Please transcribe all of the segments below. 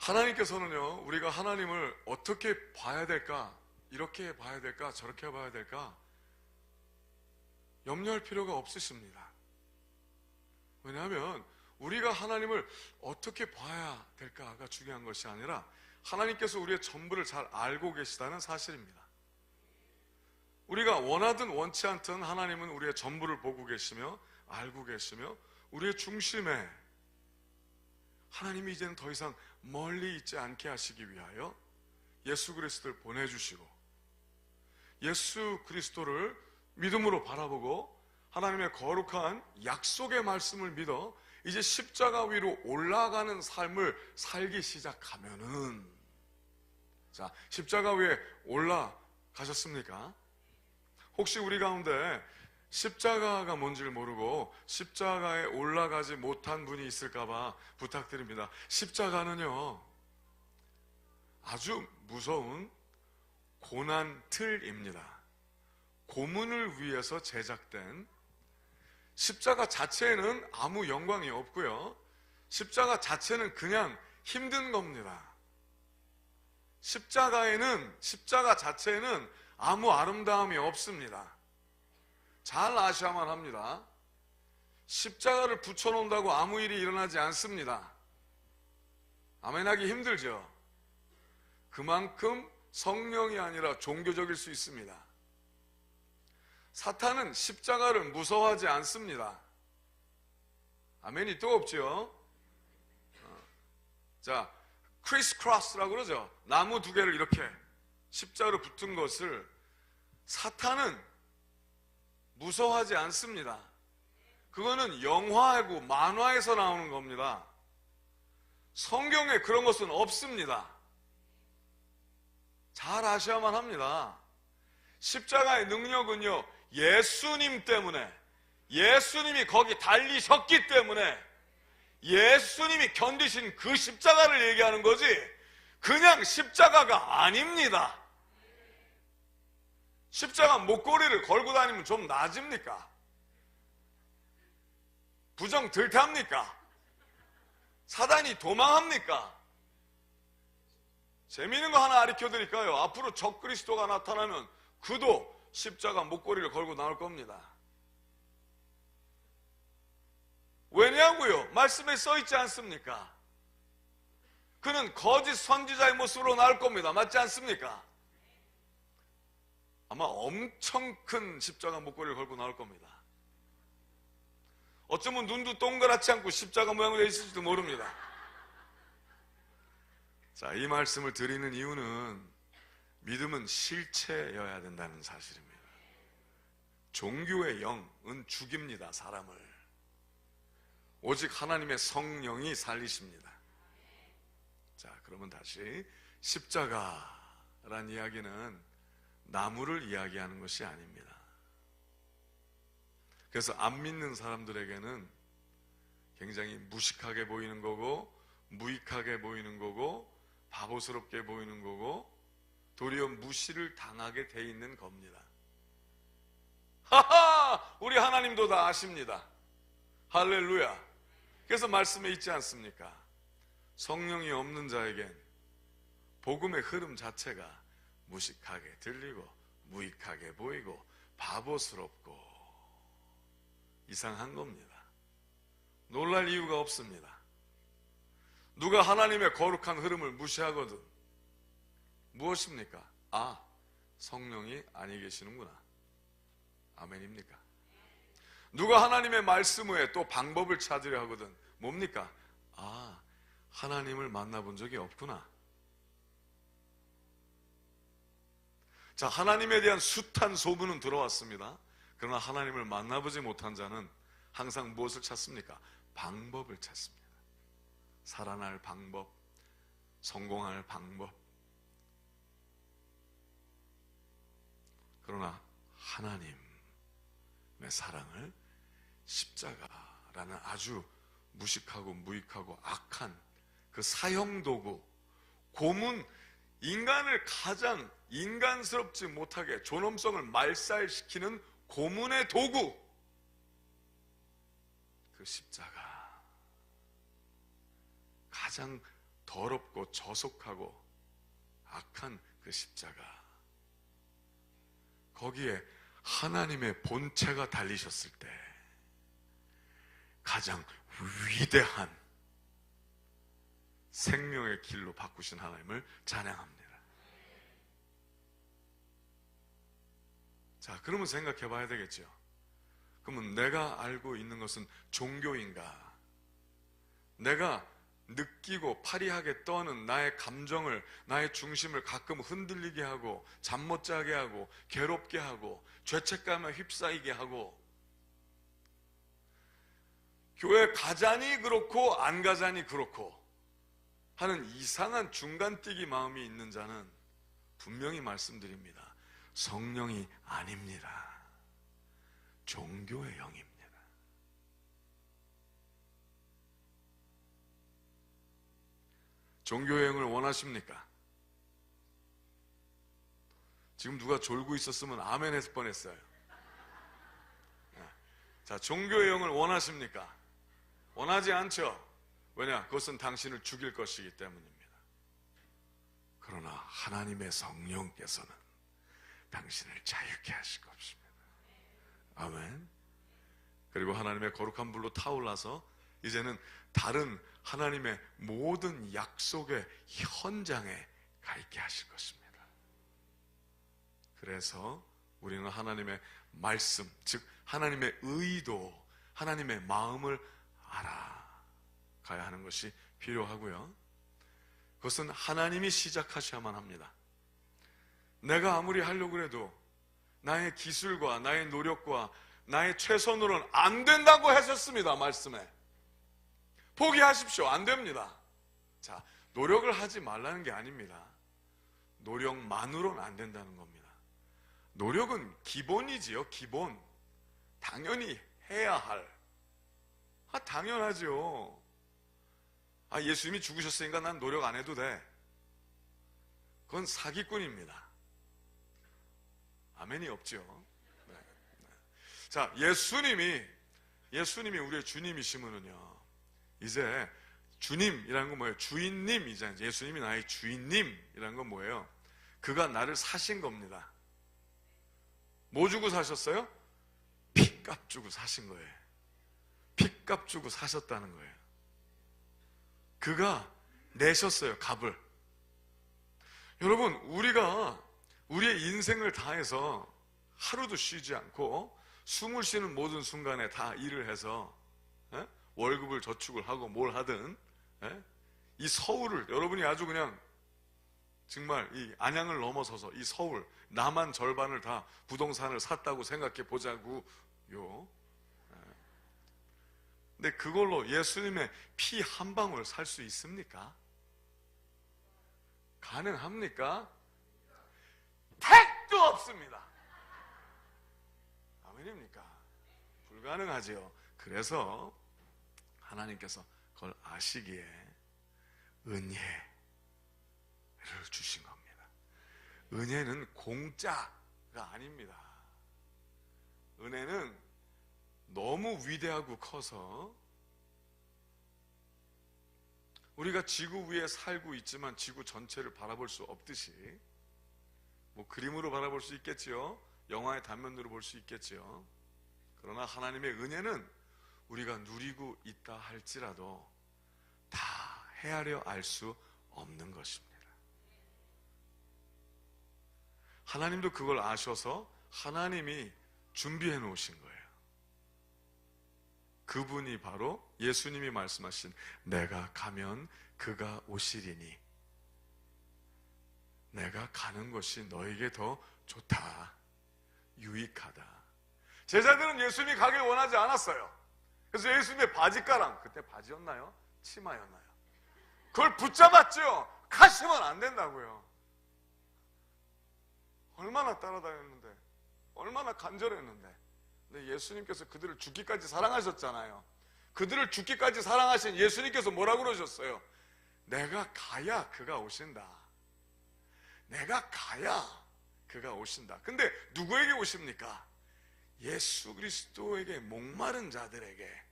하나님께서는요, 우리가 하나님을 어떻게 봐야 될까, 이렇게 봐야 될까, 저렇게 봐야 될까 염려할 필요가 없으십니다. 왜냐하면 우리가 하나님을 어떻게 봐야 될까가 중요한 것이 아니라 하나님께서 우리의 전부를 잘 알고 계시다는 사실입니다. 우리가 원하든 원치 않든 하나님은 우리의 전부를 보고 계시며 알고 계시며 우리의 중심에 하나님이 이제는 더 이상 멀리 있지 않게 하시기 위하여 예수 그리스도를 보내주시고 예수 그리스도를 믿음으로 바라보고 하나님의 거룩한 약속의 말씀을 믿어 이제 십자가 위로 올라가는 삶을 살기 시작하면은, 자, 십자가 위에 올라가셨습니까? 혹시 우리 가운데 십자가가 뭔지를 모르고 십자가에 올라가지 못한 분이 있을까봐 부탁드립니다. 십자가는요, 아주 무서운 고난 틀입니다. 고문을 위해서 제작된, 십자가 자체에는 아무 영광이 없고요, 십자가 자체는 그냥 힘든 겁니다. 십자가 자체에는 아무 아름다움이 없습니다. 잘 아셔야만 합니다. 십자가를 붙여놓는다고 아무 일이 일어나지 않습니다. 아멘하기 힘들죠. 그만큼 성령이 아니라 종교적일 수 있습니다. 사탄은 십자가를 무서워하지 않습니다. 아멘이 또 없죠. 자, 크리스 크로스라고 그러죠. 나무 두 개를 이렇게 십자가로 붙은 것을 사탄은 무서워하지 않습니다. 그거는 영화하고 만화에서 나오는 겁니다. 성경에 그런 것은 없습니다. 잘 아셔야만 합니다. 십자가의 능력은요, 예수님 때문에, 예수님이 거기 달리셨기 때문에 예수님이 견디신 그 십자가를 얘기하는 거지 그냥 십자가가 아닙니다. 십자가 목걸이를 걸고 다니면 좀 나아집니까? 부정 들탑니까? 사단이 도망합니까? 재미있는 거 하나 가르쳐 드릴까요? 앞으로 적그리스도가 나타나면 그도 십자가 목걸이를 걸고 나올 겁니다. 왜냐고요? 말씀에 써 있지 않습니까? 그는 거짓 선지자의 모습으로 나올 겁니다. 맞지 않습니까? 아마 엄청 큰 십자가 목걸이를 걸고 나올 겁니다. 어쩌면 눈도 동그랗지 않고 십자가 모양으로 되어 있을지도 모릅니다. 자, 이 말씀을 드리는 이유는 믿음은 실체여야 된다는 사실입니다. 종교의 영은 죽입니다, 사람을. 오직 하나님의 성령이 살리십니다. 자, 그러면 다시 십자가란 이야기는 나무를 이야기하는 것이 아닙니다. 그래서 안 믿는 사람들에게는 굉장히 무식하게 보이는 거고 무익하게 보이는 거고 바보스럽게 보이는 거고 도리어 무시를 당하게 돼 있는 겁니다. 하하! 우리 하나님도 다 아십니다. 할렐루야. 그래서 말씀에 있지 않습니까? 성령이 없는 자에겐 복음의 흐름 자체가 무식하게 들리고 무익하게 보이고 바보스럽고 이상한 겁니다. 놀랄 이유가 없습니다. 누가 하나님의 거룩한 흐름을 무시하거든 무엇입니까? 아, 성령이 아니 계시는구나. 아멘입니까? 누가 하나님의 말씀 외에 또 방법을 찾으려 하거든 뭡니까? 아, 하나님을 만나본 적이 없구나. 자, 하나님에 대한 숱한 소문은 들어왔습니다. 그러나 하나님을 만나보지 못한 자는 항상 무엇을 찾습니까? 방법을 찾습니다. 살아날 방법, 성공할 방법. 그러나 하나님의 사랑을 십자가라는 아주 무식하고 무익하고 악한 그 사형도구, 고문, 인간을 가장 인간스럽지 못하게 존엄성을 말살시키는 고문의 도구, 그 십자가, 가장 더럽고 저속하고 악한 그 십자가, 거기에 하나님의 본체가 달리셨을 때 가장 위대한 생명의 길로 바꾸신 하나님을 찬양합니다. 자, 그러면 생각해 봐야 되겠죠. 그러면 내가 알고 있는 것은 종교인가? 내가 느끼고 파리하게 떠는 나의 감정을, 나의 중심을 가끔 흔들리게 하고 잠 못 자게 하고 괴롭게 하고 죄책감에 휩싸이게 하고, 교회 가자니 그렇고 안 가자니 그렇고 하는 이상한 중간뛰기 마음이 있는 자는 분명히 말씀드립니다. 성령이 아닙니다. 종교의 영입니다. 종교의 영을 원하십니까? 지금 누가 졸고 있었으면 아멘 했을 뻔했어요. 자, 종교의 영을 원하십니까? 원하지 않죠. 왜냐? 그것은 당신을 죽일 것이기 때문입니다. 그러나 하나님의 성령께서는 당신을 자유케 하실 것입니다. 아멘. 그리고 하나님의 거룩한 불로 타올라서 이제는 다른 하나님의 모든 약속의 현장에 가 있게 하실 것입니다. 그래서 우리는 하나님의 말씀, 즉 하나님의 의도, 하나님의 마음을 알아가야 하는 것이 필요하고요. 그것은 하나님이 시작하셔야만 합니다. 내가 아무리 하려고 해도 나의 기술과 나의 노력과 나의 최선으로는 안 된다고 하셨습니다. 말씀에 포기하십시오. 안 됩니다. 자, 노력을 하지 말라는 게 아닙니다. 노력만으로는 안 된다는 겁니다. 노력은 기본이지요. 기본. 당연히 해야 할. 당연하죠. 예수님이 죽으셨으니까 난 노력 안 해도 돼. 그건 사기꾼입니다. 아멘이 없죠. 네. 자, 예수님이 우리의 주님이시면은요, 이제 주님이라는 건 뭐예요? 주인님이잖아요. 예수님이 나의 주인님이라는 건 뭐예요? 그가 나를 사신 겁니다. 뭐 주고 사셨어요? 피값 주고 사신 거예요. 피값 주고 사셨다는 거예요. 그가 내셨어요, 값을. 여러분, 우리가 우리의 인생을 다해서 하루도 쉬지 않고 숨을 쉬는 모든 순간에 다 일을 해서 월급을 저축을 하고 뭘 하든, 이 서울을 여러분이 아주 그냥 정말 이 안양을 넘어서서 이 서울 남한 절반을 다 부동산을 샀다고 생각해 보자고요. 근데 그걸로 예수님의 피 한 방울 살 수 있습니까? 가능합니까? 택도 없습니다. 아멘입니까? 불가능하지요. 그래서 하나님께서 그걸 아시기에 은혜를 주신 겁니다. 은혜는 공짜가 아닙니다. 은혜는 너무 위대하고 커서 우리가 지구 위에 살고 있지만 지구 전체를 바라볼 수 없듯이, 뭐 그림으로 바라볼 수 있겠지요. 영화의 단면으로 볼 수 있겠지요. 그러나 하나님의 은혜는 우리가 누리고 있다 할지라도 다 헤아려 알 수 없는 것입니다. 하나님도 그걸 아셔서 하나님이 준비해 놓으신 거예요. 그분이 바로 예수님이 말씀하신 내가 가면 그가 오시리니 내가 가는 것이 너에게 더 좋다, 유익하다. 제자들은 예수님이 가길 원하지 않았어요. 그래서 예수님의 바지가랑, 그때 바지였나요? 치마였나요? 그걸 붙잡았죠. 가시면 안 된다고요. 얼마나 따라다녔는데, 얼마나 간절했는데. 근데 예수님께서 그들을 죽기까지 사랑하셨잖아요. 그들을 죽기까지 사랑하신 예수님께서 뭐라고 그러셨어요? 내가 가야 그가 오신다. 내가 가야 그가 오신다. 근데 누구에게 오십니까? 예수 그리스도에게 목마른 자들에게,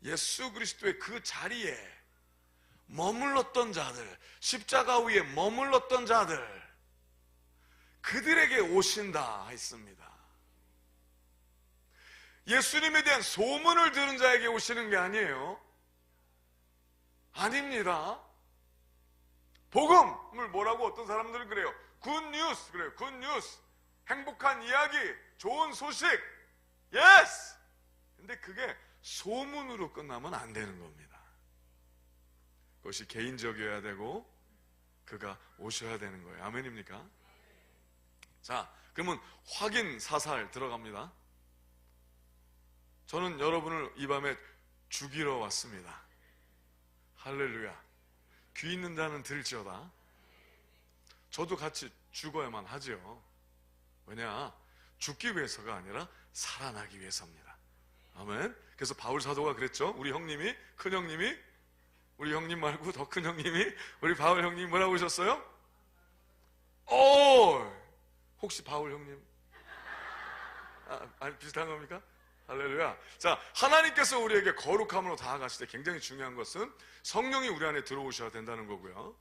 예수 그리스도의 그 자리에 머물렀던 자들, 십자가 위에 머물렀던 자들, 그들에게 오신다 했습니다. 예수님에 대한 소문을 들은 자에게 오시는 게 아니에요. 아닙니다. 복음을 뭐라고 어떤 사람들은 그래요. 굿뉴스 그래요. 굿뉴스. 행복한 이야기, 좋은 소식. 예스! 근데 그게 소문으로 끝나면 안 되는 겁니다. 그것이 개인적이어야 되고 그가 오셔야 되는 거예요. 아멘입니까? 자, 그러면 확인 사살 들어갑니다. 저는 여러분을 이 밤에 죽이러 왔습니다. 할렐루야. 귀 있는 자는 들을지어다. 저도 같이 죽어야만 하죠. 왜냐? 죽기 위해서가 아니라 살아나기 위해서입니다. 아멘. 그래서 바울 사도가 그랬죠. 우리 형님이, 큰 형님이, 우리 형님 말고 더 큰 형님이, 우리 바울 형님이 뭐라고 하셨어요? 혹시 바울 형님? 아니 비슷한 겁니까? 할렐루야. 자, 하나님께서 우리에게 거룩함으로 다가가실 때 굉장히 중요한 것은 성령이 우리 안에 들어오셔야 된다는 거고요.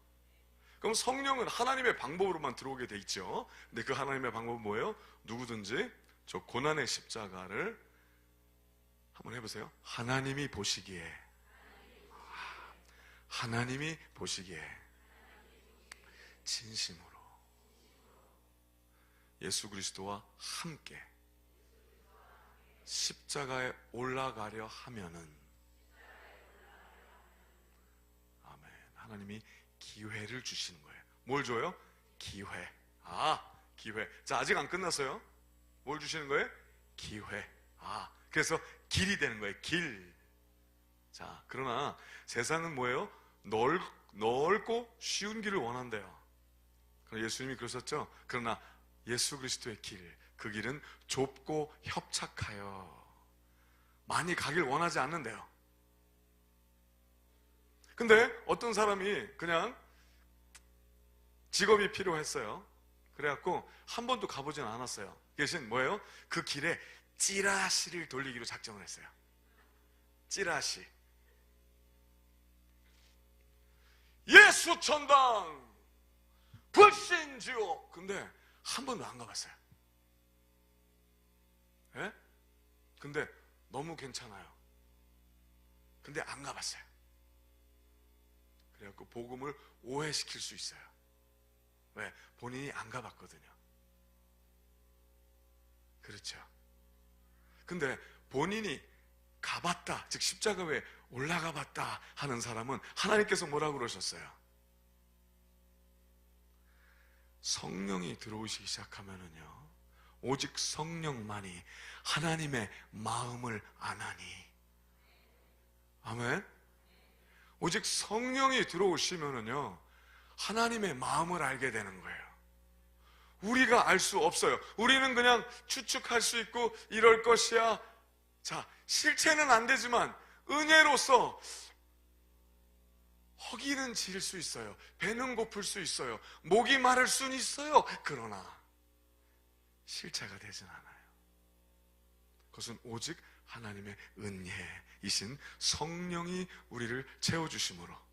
그럼 성령은 하나님의 방법으로만 들어오게 돼 있죠. 근데 그 하나님의 방법은 뭐예요? 누구든지 저 고난의 십자가를 한번 해보세요. 하나님이 보시기에 진심으로 예수 그리스도와 함께 십자가에 올라가려 하면은, 아멘. 하나님이 기회를 주시는 거예요. 뭘 줘요? 기회. 기회. 자, 아직 안 끝났어요. 뭘 주시는 거예요? 기회. 그래서 길이 되는 거예요. 길. 자, 그러나 세상은 뭐예요? 넓고 쉬운 길을 원한대요. 예수님이 그러셨죠? 그러나 예수 그리스도의 길, 그 길은 좁고 협착하여 많이 가길 원하지 않는데요. 근데 어떤 사람이 그냥 직업이 필요했어요. 그래갖고 한 번도 가보진 않았어요. 대신 뭐예요? 그 길에 찌라시를 돌리기로 작정을 했어요. 찌라시. 예수 천당 불신지옥. 근데 한 번도 안 가봤어요. 예? 근데 너무 괜찮아요. 근데 안 가봤어요. 그래갖고 복음을 오해시킬 수 있어요. 왜? 본인이 안 가봤거든요. 그렇죠. 근데 본인이 가봤다, 즉 십자가 위에 올라가 봤다 하는 사람은 하나님께서 뭐라고 그러셨어요? 성령이 들어오시기 시작하면은요, 오직 성령만이 하나님의 마음을 아나니. 아멘. 오직 성령이 들어오시면은요, 하나님의 마음을 알게 되는 거예요. 우리가 알 수 없어요. 우리는 그냥 추측할 수 있고 이럴 것이야. 자, 실체는 안 되지만 은혜로서 허기는 지을 수 있어요. 배는 고플 수 있어요. 목이 마를 수는 있어요. 그러나 실체가 되진 않아요. 그것은 오직 하나님의 은혜이신 성령이 우리를 채워주심으로.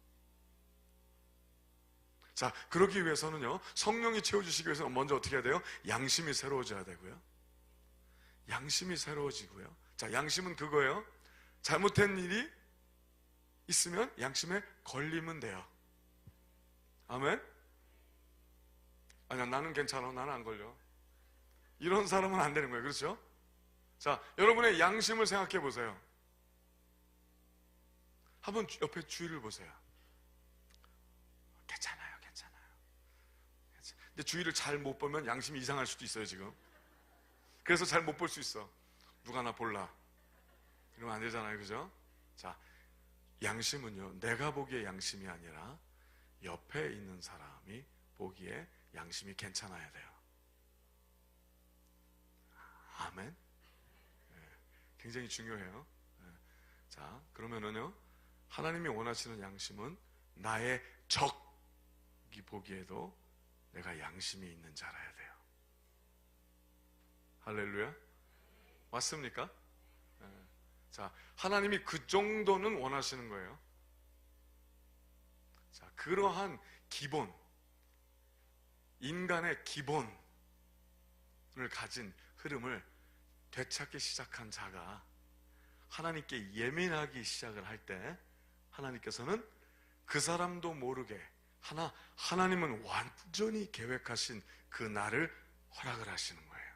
자, 그러기 위해서는요, 성령이 채워주시기 위해서는 먼저 어떻게 해야 돼요? 양심이 새로워져야 되고요. 양심이 새로워지고요. 자, 양심은 그거예요. 잘못된 일이 있으면 양심에 걸리면 돼요. 아멘? 아니야, 나는 괜찮아. 나는 안 걸려. 이런 사람은 안 되는 거예요. 그렇죠? 자, 여러분의 양심을 생각해 보세요. 한번 옆에 주위를 보세요. 괜찮아요. 근데 주위를 잘 못 보면 양심이 이상할 수도 있어요, 지금. 그래서 잘 못 볼 수 있어. 누가 나 볼라. 이러면 안 되잖아요, 그죠? 자, 양심은요, 내가 보기에 양심이 아니라 옆에 있는 사람이 보기에 양심이 괜찮아야 돼요. 아멘. 네, 굉장히 중요해요. 네. 자, 그러면은요, 하나님이 원하시는 양심은 나의 적이 보기에도 내가 양심이 있는 자라야 돼요. 할렐루야. 맞습니까? 네. 자, 하나님이 그 정도는 원하시는 거예요. 자, 그러한 기본, 인간의 기본을 가진 흐름을 되찾기 시작한 자가 하나님께 예민하기 시작을 할 때 하나님께서는 그 사람도 모르게 하나님은 완전히 계획하신 그 날을 허락을 하시는 거예요.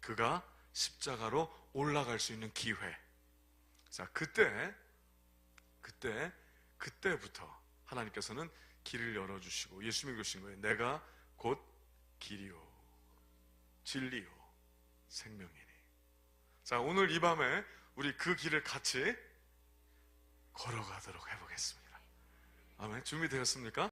그가 십자가로 올라갈 수 있는 기회. 자, 그때부터 하나님께서는 길을 열어주시고 예수님이 그러신 거예요. 내가 곧 길이요 진리요 생명이니. 자, 오늘 이 밤에 우리 그 길을 같이 걸어가도록 해보겠습니다. 아멘. 준비되었습니까?